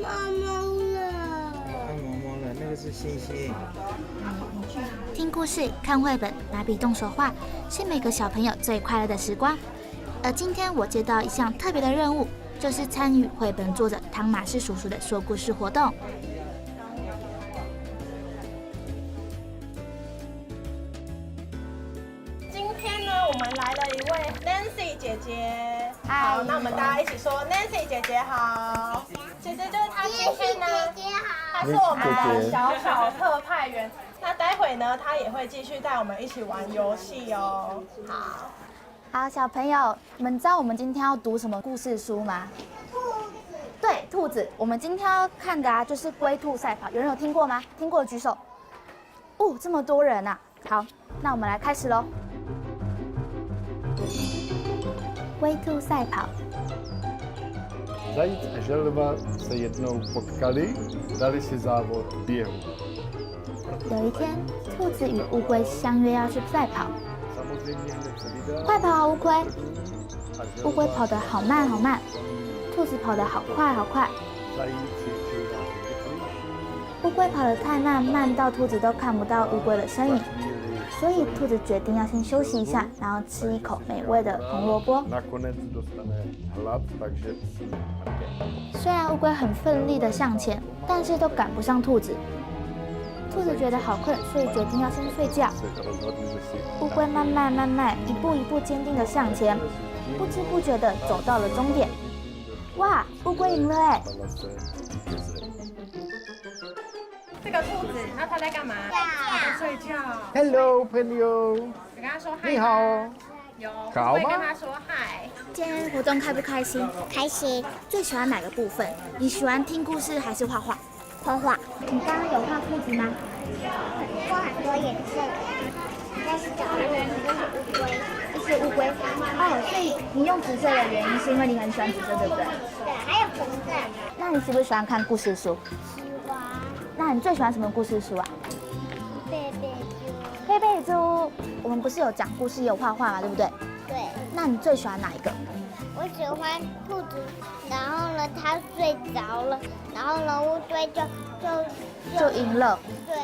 毛毛了。看毛毛了，那个是星星。听故事、看绘本、拿笔动手画，是每个小朋友最快乐的时光。而今天我接到一项特别的任务，就是参与绘本作者汤马士叔叔的说故事活动。今天呢，我们来了一位 Nancy 姐姐。好，那我们大家一起说 Nancy 姐姐好。姐姐就是她今天呢，她是我们的小小特派员。那待会呢，她也会继续带我们一起玩游戏哦。好。好，小朋友，你们知道我们今天要读什么故事书吗？对，兔子。我们今天要看的就是龟兔赛跑，有人有听过吗？听过的举手。哦，这么多人啊！好，那我们来开始喽。龟兔赛跑。Zajíc a želva se jednou potkali, dali si závod běhu. 有一天，兔子与乌龟相约要去赛跑。快跑啊，乌龟！乌龟跑得好慢好慢，兔子跑得好快好快。乌龟跑得太慢，慢到兔子都看不到乌龟的身影，所以兔子决定要先休息一下，然后吃一口美味的红萝卜。虽然乌龟很奋力地向前，但是都赶不上兔子。兔子觉得好困，所以决定要先睡觉。乌龟慢慢，一步一步坚定地向前，不知不觉地走到了终点。哇，乌龟赢了哎！这个兔子，那它在干嘛？在睡觉。Hello, Pelio. 你跟它说嗨。你好。有。好吗？会跟它说嗨。今天活动开不开心？开心。最喜欢哪个部分？你喜欢听故事还是画画？画画。你刚刚有画兔子吗？画很多颜色，但是角落都是乌龟。一些乌龟。哦，所以你用紫色的原因是因为你很喜欢紫色，对不对？对，还有红色。那你喜不喜欢看故事书？喜欢。那你最喜欢什么故事书啊？贝贝猪。佩佩猪，我们不是有讲故事，也有画画嘛，对不对？对。那你最喜欢哪一个？我喜欢兔子，然后呢，它睡着了，然后呢，乌龟就赢了。对。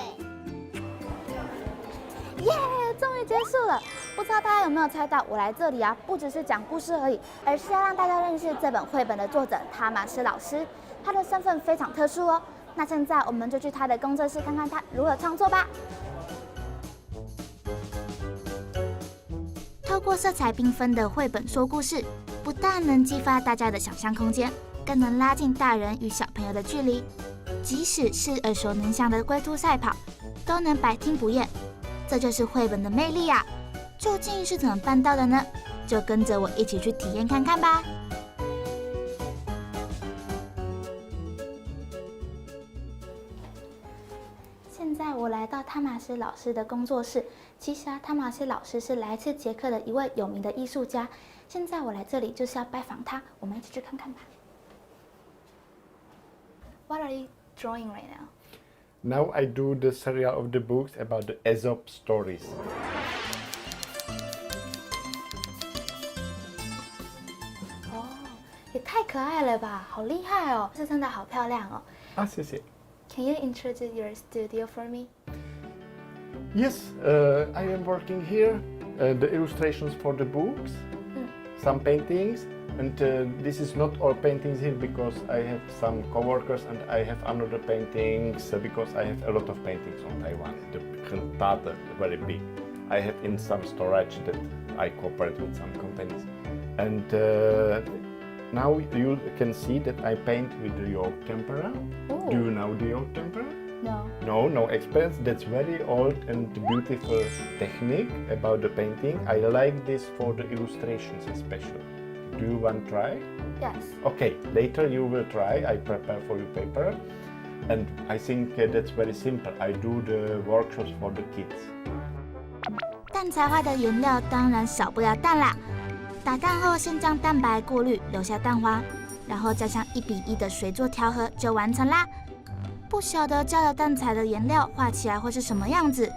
耶，终于结束了！不知道大家有没有猜到，我来这里不只是讲故事而已，而是要让大家认识这本绘本的作者汤马士老师。他的身份非常特殊哦。那现在我们就去他的工作室看看他如何创作吧。透过色彩缤纷的绘本说故事，不但能激发大家的想象空间，更能拉近大人与小朋友的距离。即使是耳熟能详的龟兔赛跑，都能百听不厌。这就是绘本的魅力啊！究竟是怎么办到的呢？就跟着我一起去体验看看吧。现在我来到汤马士老师的工作室。其实汤马士老师是来自捷克的一位有名的艺术家。现在我来这里就是要拜访他，我们一起去看看吧。What are you drawing right now? Now I do the serial of the books about the Aesop stories. 哦，也太可爱了吧，好厉害哦，是真的好漂亮哦。Ah, 谢谢。Can you introduce your studio for me? Yes, I am working here. The illustrations for the books, some paintings, and this is not all paintings here because I have some co-workers and I have another paintings because I have a lot of paintings on Taiwan. The cantata, very big. I have in some storage that I cooperate with some companies. And now you can see that I paint with the oak tempera. Ooh. Do you know the oak tempera? No. No experience. That's very old and beautiful technique about the painting. I like this for the illustrations especially. Do you want to try? Yes. Okay, later you will try. I prepare for you paper. And I think that's very simple. I do the workshops for the kids. 蛋彩画的原料当然少不了蛋啦。打蛋后先将蛋白过滤，留下蛋黄，然后加上1:1的水做调和就完成啦。不晓得加了蛋彩的颜料画起来会是什么样子。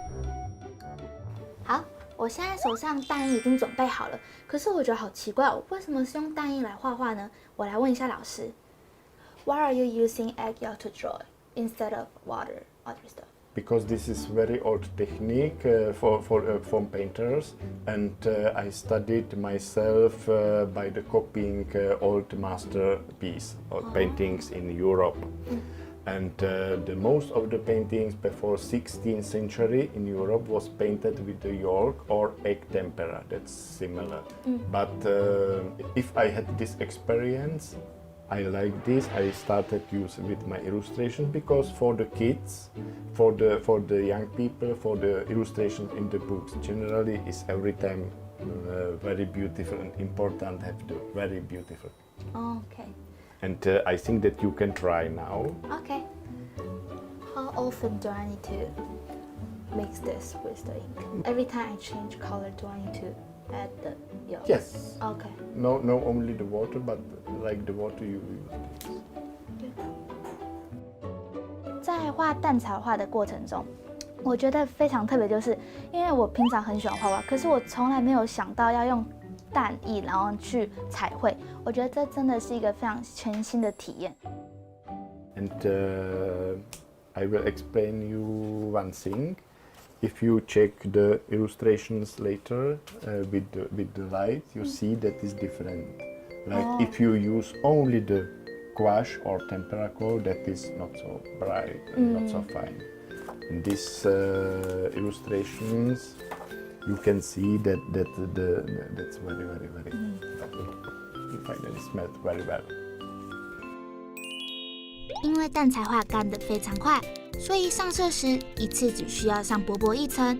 好，我现在手上蛋液已经准备好了，可是我觉得好奇怪，我为什么是用蛋液来画画呢？我来问一下老师。Why are you using egg yolk to draw instead of water, other stuff? Because this is very old technique for foam painters, and I studied myself by the copying old masterpiece or paintings in Europe. And the most of the paintings before 16th century in Europe was painted with the yolk or egg tempera. That's similar. But if I had this experience, I like this. I started use with my illustration because for the kids, for the young people, for the illustration in the books generally is every time very beautiful and important. Have to very beautiful. Oh, okay. And I think that you can try now. Okay. How often do I need to mix this with the ink? Every time I change color, do I need to add the yolk? Yes. Okay. No, only the water, but like the water you use. 在画蛋彩画的过程中，我觉得非常特别，就是因为我平常很喜欢画画，可是我从来没有想到要用蛋液然后去彩绘。我觉得这真的是一个非常全新的体验。And I will explain you one thing. If you check the illustrations later with the light, you see that is different. Like if you use only the gouache or tempera color, that is not so bright and not so fine. In these illustrations, you can see that that's very you finally smelled very well. 因为蛋彩画干得非常快，所以上色时一次只需要上薄薄一层。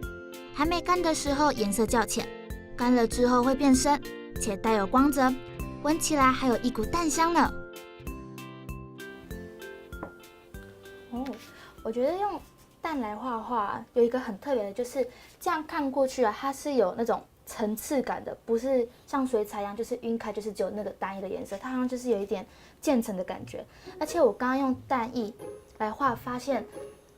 还没干的时候颜色较浅，干了之后会变深，且带有光泽，闻起来还有一股蛋香呢。哦，我觉得用蛋来画画有一个很特别的，就是这样看过去啊，它是有那种层次感的，不是像水彩一样，就是晕开，就是只有那个单一的颜色，它好像就是有一点渐层的感觉。而且我刚刚用蛋液来画，发现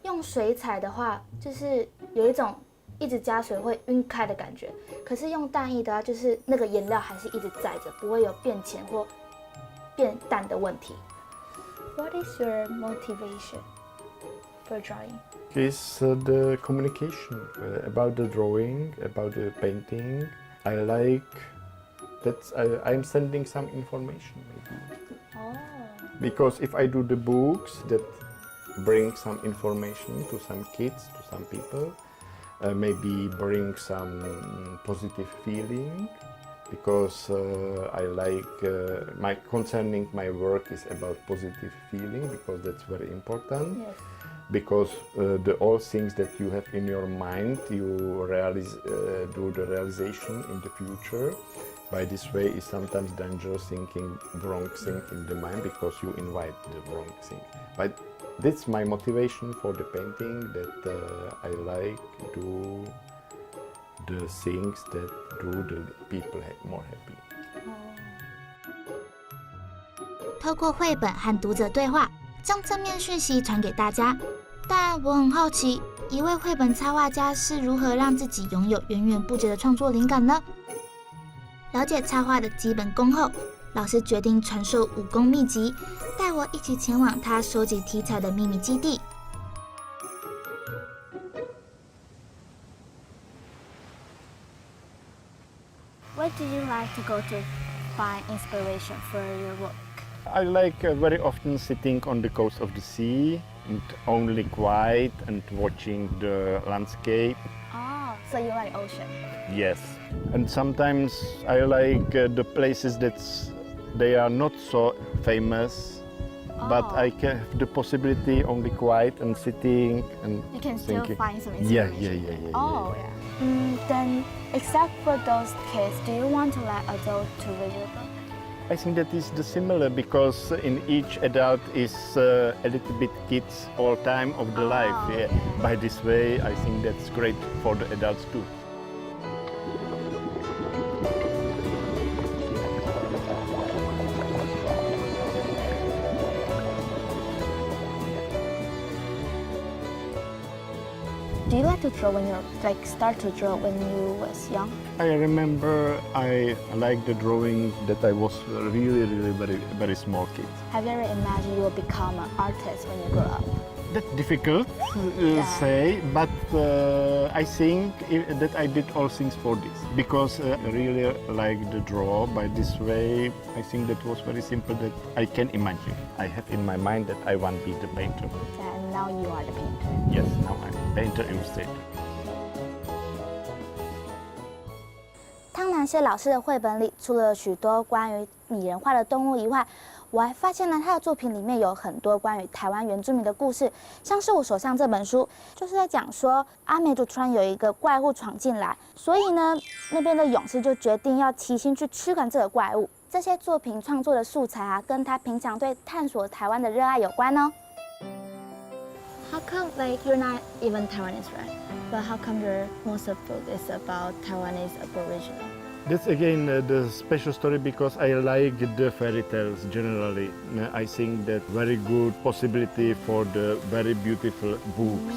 用水彩的话，就是有一种一直加水会晕开的感觉，可是用蛋液的话，就是那个颜料还是一直在着，不会有变浅或变淡的问题。What is your motivation for drawing? Is the communication about the drawing, about the painting. I like that I'm sending some information maybe. Oh. Because if I do the books that bring some information to some kids, to some people, maybe bring some positive feeling. Because I like concerning my work is about positive feeling because that's very important. Yes. Because all things that you have in your mind, you do the realization in the future. By this way, it's sometimes dangerous thinking wrong thing in the mind because you invite the wrong thing. But that's my motivation for the painting. That I like do the things that do the people more happy. 透过绘本和读者对话，将正面讯息传给大家。但我很好奇，一位绘本插画家是如何让自己拥有源源不绝的创作灵感呢？了解插画的基本功后，老师决定传授武功秘籍，带我一起前往他收集题材的秘密基地。Where do you like to go to find inspiration for your work? I like very often sitting on the coast of the sea and only quiet and watching the landscape. Oh, so you like ocean? Yes, and sometimes I like the places they are not so famous, but I can have the possibility only quiet and sitting and You can thinking. still find some inspiration. Yeah. Oh, yeah. Then, except for those kids, do you want to let adults to read your book? I think that is the similar because in each adult is a little bit kids all time of the life. Yeah. By this way, I think that's great for the adults too. Do you like to draw when you start to draw when you was young? I remember I liked the drawing that I was really very small kid. Have you ever imagined you will become an artist when you grow up? That's difficult to say, but I think that I did all things for this because I really like the draw by this way. I think that was very simple that I can imagine. I have in my mind that I want to be the painter. And now you are the painter. Yes, now I'm painter illustrator. 汤南谢老师的绘本里，除了许多关于拟人化的动物以外，我还发现了他的作品里面有很多关于台湾原住民的故事，像是我手上这本书，就是在讲说阿美族突然有一个怪物闯进来，所以呢，那边的勇士就决定要齐心去驱赶这个怪物。这些作品创作的素材啊，跟他平常对探索台湾的热爱有关哦。How come you're not even Taiwanese, right? But how come your most of book is about Taiwanese Aboriginal? That's again the special story because I like the fairy tales generally. I think that very good possibility for the very beautiful books.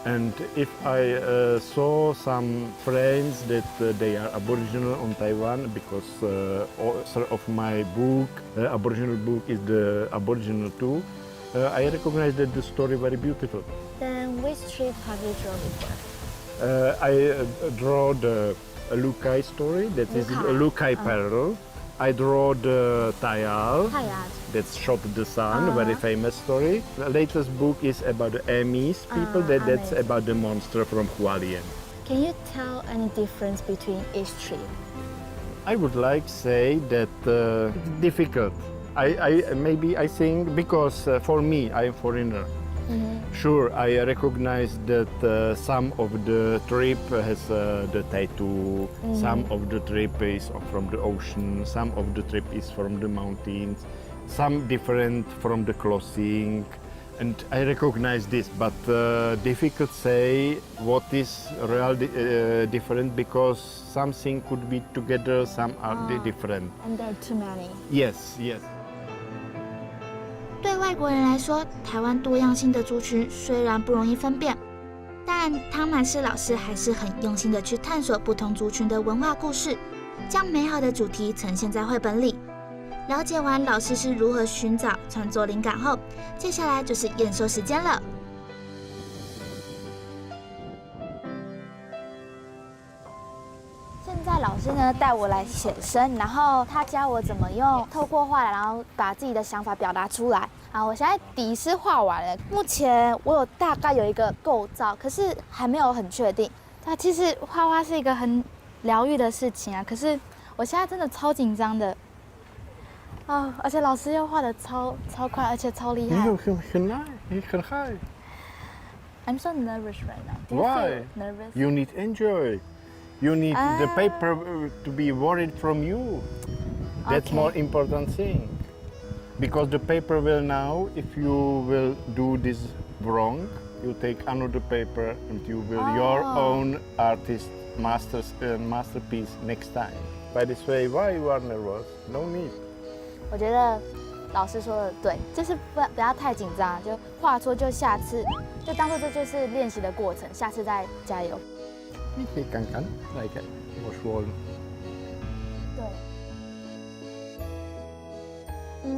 And if I saw some friends that they are Aboriginal on Taiwan, because author of my book, Aboriginal book is the Aboriginal too, I recognize that the story very beautiful. Then which trip have you drawn before? I draw the Lukai story, that is Lukai Peril. I draw the Tayal, that's Shot the Sun, very famous story. The latest book is about the Amis people, that's about the monster from Hualien. Can you tell any difference between each trip? I would like to say that it's difficult. I think because for me, I'm foreigner. Sure, I recognize that some of the trip has the tattoo, some of the trip is from the ocean, some of the trip is from the mountains, some different from the clothing, and I recognize this, but difficult to say what is really different because something could be together, some are different. And there are too many. Yes, yes. 对外国人来说，台湾多样性的族群虽然不容易分辨，但汤满士老师还是很用心的去探索不同族群的文化故事，将美好的主题呈现在绘本里。了解完老师是如何寻找创作灵感后，接下来就是验收时间了。现在老师呢带我来写生，然后他教我怎么用透过画来，然后把自己的想法表达出来。啊，我现在底是画完了，目前我有大概有一个构造，可是还没有很确定。对，其实画画是一个很疗愈的事情啊，可是我现在真的超紧张的。哦，而且老师又画的超快，而且超厉害。I'm so nervous right now. Do you feel nervous? You need enjoy. You need the paper to be worried from you. That's more important thing. Because the paper will now, if you will do this wrong, you take another paper and you will your own artist masterpiece next time. By this way, why you are nervous? No need. 我觉得老师说的对，就是不要太紧张，就画错就下次，就当做这就是练习的过程，下次再加油。你可以看看，来看，我说。对。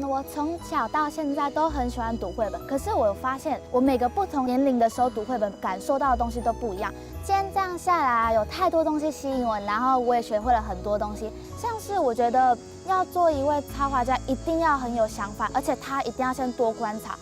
我从小到现在都很喜欢读绘本，可是我有发现，我每个不同年龄的时候读绘本，感受到的东西都不一样。今天这样下来，有太多东西吸引我，然后我也学会了很多东西。像是我觉得要做一位插画家，一定要很有想法，而且他一定要先多观察，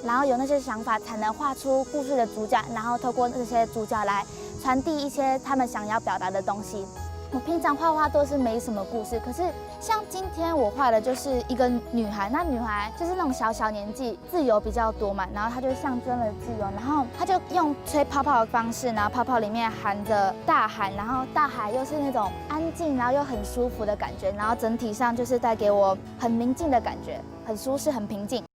然后有那些想法才能画出故事的主角，然后透过这些主角来传递一些他们想要表达的东西。我平常画画都是没什么故事，可是像今天我画的就是一个女孩，那女孩就是那种小年纪，自由比较多嘛，然后她就象征了自由，然后她就用吹泡泡的方式，然后泡泡里面含着大海，然后大海又是那种安静，然后又很舒服的感觉，然后整体上就是带给我很宁静的感觉，很舒适，很平静。